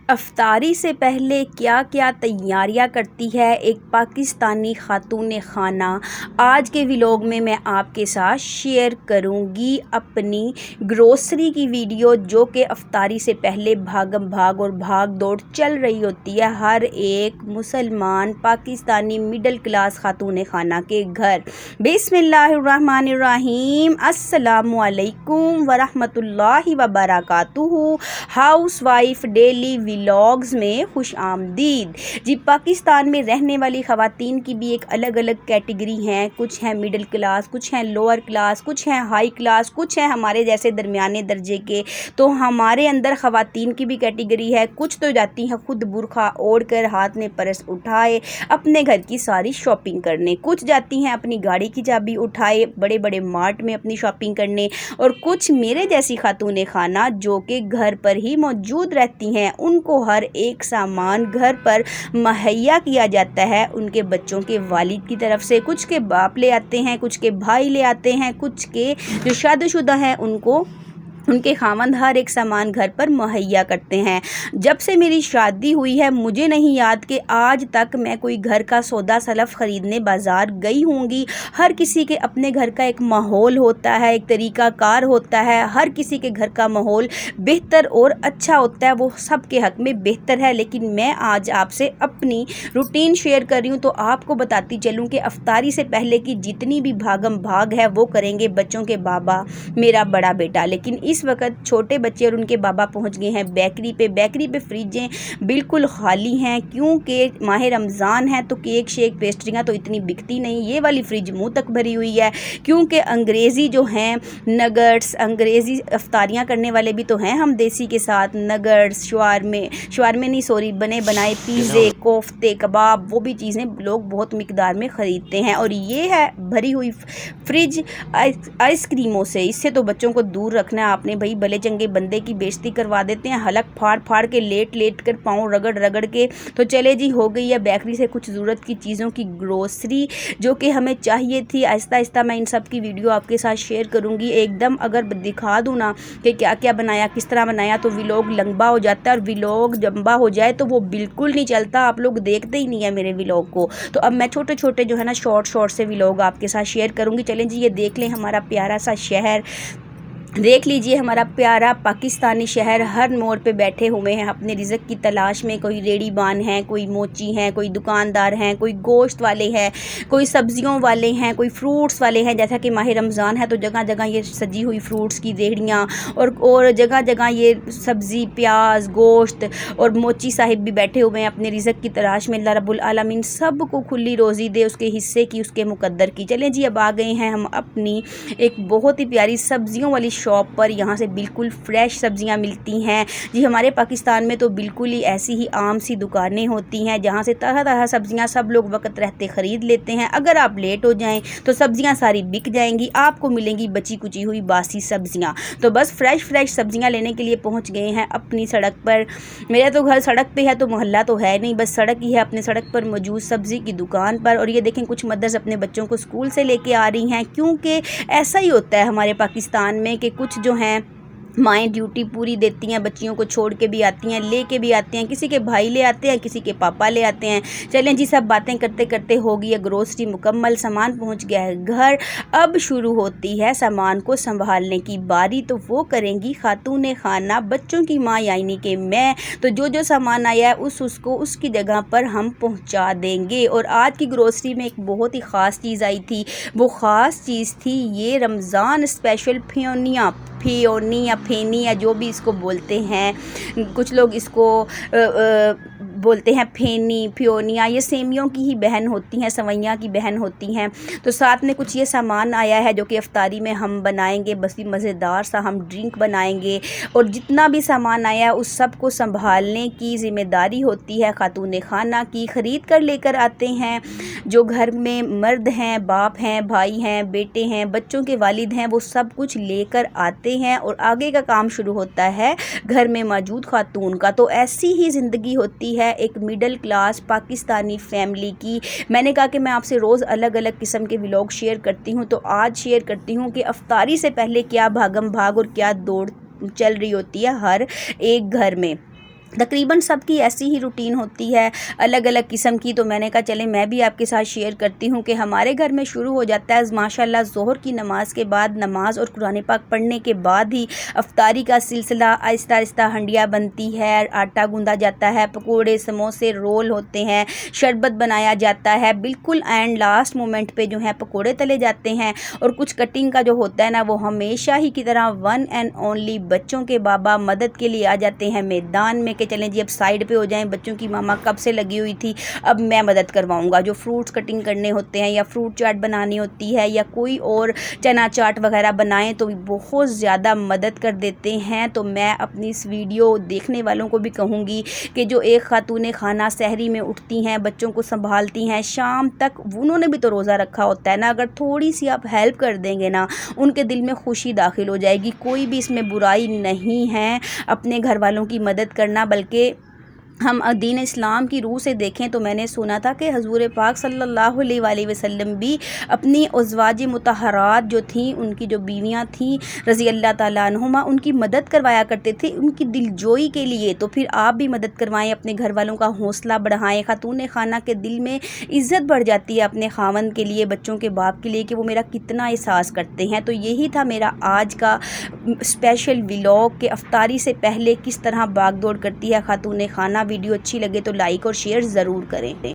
افطاری سے پہلے کیا کیا تیاریاں کرتی ہے ایک پاکستانی خاتون خانہ۔ آج کے ولاگ میں آپ کے ساتھ شیئر کروں گی اپنی گروسری کی ویڈیو، جو کہ افطاری سے پہلے بھاگم بھاگ اور بھاگ دوڑ چل رہی ہوتی ہے ہر ایک مسلمان پاکستانی مڈل کلاس خاتون خانہ کے گھر۔ بسم اللہ الرحمن الرحیم۔ السلام علیکم ورحمۃ اللہ وبرکاتہ۔ ہاؤس وائف ڈیلی ولاگز میں خوش آمدید۔ جی، پاکستان میں رہنے والی خواتین کی بھی ایک الگ الگ کیٹیگری ہیں۔ کچھ ہیں مڈل کلاس، کچھ ہیں لوور کلاس، کچھ ہیں ہائی کلاس، کچھ ہیں ہمارے جیسے درمیانے درجے کے۔ تو ہمارے اندر خواتین کی بھی کیٹیگری ہے۔ کچھ تو جاتی ہیں خود برقع اوڑھ کر، ہاتھ میں پرس اٹھائے، اپنے گھر کی ساری شاپنگ کرنے۔ کچھ جاتی ہیں اپنی گاڑی کی چابی اٹھائے، بڑے بڑے مارٹ میں اپنی شاپنگ کرنے۔ اور کچھ میرے جیسی خاتون خانہ جو کہ گھر پر ہی موجود رہتی ہیں، ان کو ہر ایک سامان گھر پر مہیا کیا جاتا ہے ان کے بچوں کے والد کی طرف سے۔ کچھ کے باپ لے آتے ہیں، کچھ کے بھائی لے آتے ہیں، کچھ کے جو شادی شدہ ہیں ان کے خاوند ہر ایک سامان گھر پر مہیا کرتے ہیں۔ جب سے میری شادی ہوئی ہے مجھے نہیں یاد کہ آج تک میں کوئی گھر کا سودا سلف خریدنے بازار گئی ہوں گی۔ ہر کسی کے اپنے گھر کا ایک ماحول ہوتا ہے، ایک طریقہ کار ہوتا ہے۔ ہر کسی کے گھر کا ماحول بہتر اور اچھا ہوتا ہے، وہ سب کے حق میں بہتر ہے۔ لیکن میں آج آپ سے اپنی روٹین شیئر کر رہی ہوں، تو آپ کو بتاتی چلوں کہ افطاری سے پہلے کی جتنی بھی بھاگم بھاگ ہے وہ کریں گے بچوں کے بابا، میرا بڑا بیٹا۔ لیکن اس وقت چھوٹے بچے اور ان کے بابا پہنچ گئے ہیں بیکری پہ فریجیں بالکل خالی ہیں، کیونکہ ماہ رمضان ہے تو کیک شیک پیسٹریاں تو اتنی بکتی نہیں۔ یہ والی فریج منہ تک بھری ہوئی ہے، کیونکہ انگریزی جو ہیں نگٹس، انگریزی افطاریاں کرنے والے بھی تو ہیں ہم دیسی کے ساتھ، نگٹس، شوارمے نہیں سوری بنے بنائے پیزے، کوفتے، کباب، وہ بھی چیزیں لوگ بہت مقدار میں خریدتے ہیں۔ اور یہ ہے بھری ہوئی فریج آئس کریموں سے۔ اس سے تو بچوں کو دور رکھنا ہے آپ نے بھائی، بھلے چنگے بندے کی بےزتی کروا دیتے ہیں، حلق پھاڑ کے لیٹ کر پاؤں رگڑ کے۔ تو چلے جی، ہو گئی ہے بیکری سے کچھ ضرورت کی چیزوں کی گروسری جو کہ ہمیں چاہیے تھی۔ آہستہ آہستہ میں ان سب کی ویڈیو آپ کے ساتھ شیئر کروں گی۔ ایک دم اگر دکھا دوں نا کہ کیا کیا بنایا، کس طرح بنایا، تو ولاگ لمبا ہو جاتا ہے، اور ولاگ لمبا ہو جائے تو وہ بالکل نہیں چلتا، آپ لوگ دیکھتے ہی نہیں ہیں میرے ولاگ کو۔ تو اب میں چھوٹے جو ہے نا شارٹ سے ولاگ آپ کے ساتھ شیئر کروں گی۔ چلیں جی، یہ دیکھ لیں ہمارا پیارا سا شہر، دیکھ لیجئے ہمارا پیارا پاکستانی شہر۔ ہر موڑ پہ بیٹھے ہوئے ہیں اپنے رزق کی تلاش میں۔ کوئی ریڑی بان ہیں، کوئی موچی ہیں، کوئی دکاندار ہیں، کوئی گوشت والے ہیں، کوئی سبزیوں والے ہیں، کوئی فروٹس والے ہیں۔ جیسا کہ ماہ رمضان ہے تو جگہ جگہ یہ سجی ہوئی فروٹس کی ریڑیاں، اور جگہ جگہ یہ سبزی، پیاز، گوشت، اور موچی صاحب بھی بیٹھے ہوئے ہیں اپنے رزق کی تلاش میں۔ اللہ رب العالمین سب کو کھلی روزی دے، اس کے حصے کی، اس کے مقدر کی۔ چلیں جی، اب آ گئے ہیں ہم اپنی ایک بہت ہی پیاری سبزیوں والی شاپ پر۔ یہاں سے بالکل فریش سبزیاں ملتی ہیں جی۔ ہمارے پاکستان میں تو بالکل ہی ایسی ہی عام سی دکانیں ہوتی ہیں جہاں سے طرح سبزیاں سب لوگ وقت رہتے خرید لیتے ہیں۔ اگر آپ لیٹ ہو جائیں تو سبزیاں ساری بک جائیں گی، آپ کو ملیں گی بچی کچی ہوئی باسی سبزیاں۔ تو بس فریش سبزیاں لینے کے لیے پہنچ گئے ہیں اپنی سڑک پر۔ میرا تو گھر سڑک پہ ہے تو محلہ تو ہے نہیں، بس سڑک ہی ہے، اپنے سڑک پر موجود سبزی کی دکان پر۔ اور یہ دیکھیں کچھ مدرس اپنے بچوں کو اسکول سے لے کے آ رہی ہیں، کیونکہ ایسا ہی ہوتا ہے ہمارے پاکستان میں کہ کچھ جو ہیں مائیں ڈیوٹی پوری دیتی ہیں، بچیوں کو چھوڑ کے بھی آتی ہیں، لے کے بھی آتے ہیں، کسی کے بھائی لے آتے ہیں، کسی کے پاپا لے آتے ہیں۔ چلیں جی، سب باتیں کرتے ہو گئی ہے گروسری مکمل، سامان پہنچ گیا ہے گھر۔ اب شروع ہوتی ہے سامان کو سنبھالنے کی باری، تو وہ کریں گی خاتون خانہ، بچوں کی ماں یعنی کہ میں۔ تو جو سامان آیا ہے اس کو اس کی جگہ پر ہم پہنچا دیں گے۔ اور آج کی گروسری میں ایک بہت ہی خاص چیز آئی تھی، وہ خاص چیز تھی یہ رمضان اسپیشل پھینی یا جو بھی اس کو بولتے ہیں، کچھ لوگ اس کو بولتے ہیں پھیونیا۔ یہ سیمیوں کی ہی بہن ہوتی ہیں، سوئیاں کی بہن ہوتی ہیں۔ تو ساتھ میں کچھ یہ سامان آیا ہے جو کہ افطاری میں ہم بنائیں گے، بس مزیدار سا ہم ڈرنک بنائیں گے۔ اور جتنا بھی سامان آیا ہے اس سب کو سنبھالنے کی ذمہ داری ہوتی ہے خاتون خانہ کی۔ خرید کر لے کر آتے ہیں جو گھر میں مرد ہیں، باپ ہیں، بھائی ہیں، بیٹے ہیں، بچوں کے والد ہیں، وہ سب کچھ لے کر آتے ہیں، اور آگے کا کام شروع ہوتا ہے گھر میں موجود خاتون کا۔ تو ایسی ہی زندگی ہوتی ہے ایک مڈل کلاس پاکستانی فیملی کی۔ میں نے کہا کہ میں آپ سے روز الگ قسم کے ولاگ شیئر کرتی ہوں، تو آج شیئر کرتی ہوں کہ افطاری سے پہلے کیا بھاگم بھاگ اور کیا دوڑ چل رہی ہوتی ہے ہر ایک گھر میں۔ تقریباً سب کی ایسی ہی روٹین ہوتی ہے الگ الگ قسم کی، تو میں نے کہا چلیں میں بھی آپ کے ساتھ شیئر کرتی ہوں کہ ہمارے گھر میں شروع ہو جاتا ہے ماشاءاللہ ظہر کی نماز کے بعد، نماز اور قرآن پاک پڑھنے کے بعد ہی افطاری کا سلسلہ آہستہ آہستہ ہنڈیا بنتی ہے، آٹا گوندا جاتا ہے، پکوڑے سموسے رول ہوتے ہیں، شربت بنایا جاتا ہے، بالکل اینڈ لاسٹ مومنٹ پہ جو ہے پکوڑے تلے جاتے ہیں، اور کچھ کٹنگ کا جو ہوتا ہے نا وہ ہمیشہ ہی کی طرح ون اینڈ اونلی بچوں کے بابا مدد کے لیے آ جاتے ہیں میدان میں کہ چلیں جی اب سائیڈ پہ ہو جائیں، بچوں کی ماما کب سے لگی ہوئی تھی، اب میں مدد کرواؤں گا۔ جو فروٹس کٹنگ کرنے ہوتے ہیں یا فروٹ چاٹ بنانی ہوتی ہے یا کوئی اور چنا چاٹ وغیرہ بنائیں تو بہت زیادہ مدد کر دیتے ہیں۔ تو میں اپنی اس ویڈیو دیکھنے والوں کو بھی کہوں گی کہ جو ایک خاتون خانہ سحری میں اٹھتی ہیں، بچوں کو سنبھالتی ہیں، شام تک انہوں نے بھی تو روزہ رکھا ہوتا ہے نا، اگر تھوڑی سی آپ ہیلپ کر دیں گے نا ان کے دل میں خوشی داخل ہو جائے گی۔ کوئی بھی اس میں برائی نہیں ہے اپنے گھر والوں کی مدد کرنا، بلکہ ہم دین اسلام کی روح سے دیکھیں تو میں نے سنا تھا کہ حضور پاک صلی اللہ علیہ وآلہ وسلم بھی اپنی ازواج مطہرات جو تھیں، ان کی جو بیویاں تھیں رضی اللہ تعالیٰ عنہما، ان کی مدد کروایا کرتے تھے ان کی دل جوئی کے لیے۔ تو پھر آپ بھی مدد کروائیں، اپنے گھر والوں کا حوصلہ بڑھائیں۔ خاتون خانہ کے دل میں عزت بڑھ جاتی ہے اپنے خاوند کے لیے، بچوں کے باپ کے لیے کہ وہ میرا کتنا احساس کرتے ہیں۔ تو یہی تھا میرا آج کا اسپیشل ولاگ کہ افطاری سے پہلے کس طرح باغ دوڑ کرتی ہے خاتون خانہ۔ ویڈیو اچھی لگے تو لائک اور شیئر ضرور کریں۔